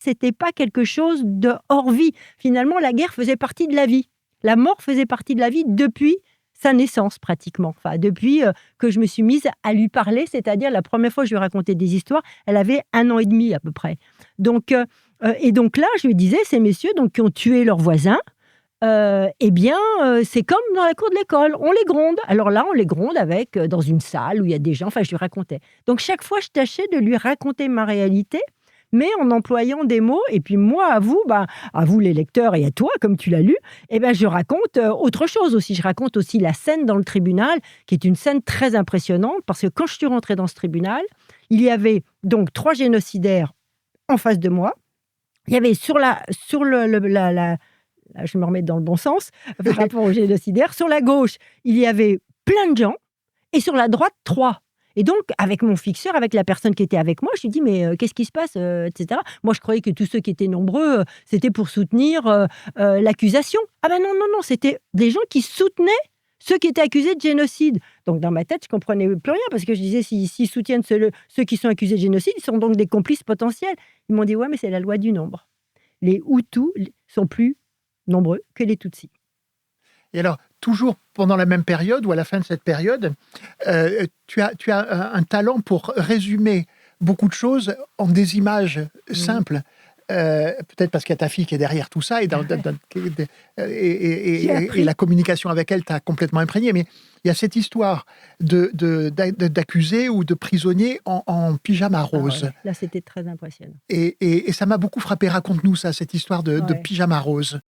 c'était pas quelque chose de hors vie. Finalement, la guerre faisait partie de la vie. La mort faisait partie de la vie depuis sa naissance pratiquement. Enfin, depuis que je me suis mise à lui parler, c'est-à-dire la première fois que je lui racontais des histoires, elle avait 1 an et demi à peu près. Et donc là, je lui disais, ces messieurs donc, qui ont tué leurs voisins, c'est comme dans la cour de l'école, on les gronde. Alors là, on les gronde avec dans une salle où il y a des gens, enfin je lui racontais. Donc chaque fois, je tâchais de lui raconter ma réalité, mais en employant des mots. Et puis moi, à vous les lecteurs et à toi, comme tu l'as lu, je raconte autre chose aussi. Je raconte aussi la scène dans le tribunal, qui est une scène très impressionnante, parce que quand je suis rentrée dans ce tribunal, il y avait donc 3 génocidaires en face de moi. Il y avait je me remets dans le bon sens, par rapport aux génocidaires. Sur la gauche, il y avait plein de gens, et sur la droite, 3. Et donc, avec mon fixeur, avec la personne qui était avec moi, je lui dis, mais qu'est-ce qui se passe, etc. Moi, je croyais que tous ceux qui étaient nombreux, c'était pour soutenir l'accusation. Ah ben non, non, non, c'était des gens qui soutenaient ceux qui étaient accusés de génocide. Donc, dans ma tête, je ne comprenais plus rien, parce que je disais, s'ils soutiennent ceux qui sont accusés de génocide, ils sont donc des complices potentiels. Ils m'ont dit, ouais, mais c'est la loi du nombre. Les Hutus sont plus nombreux que les Tutsis. Et alors, toujours pendant la même période, ou à la fin de cette période, tu as un talent pour résumer beaucoup de choses en des images simples. Peut-être parce qu'il y a ta fille qui est derrière tout ça, et la communication avec elle t'a complètement imprégné. Mais il y a cette histoire d'accusés ou de prisonniers en pyjama rose. Ouais. Là, c'était très impressionnant. Et ça m'a beaucoup frappé. Raconte-nous ça, cette histoire de pyjama rose.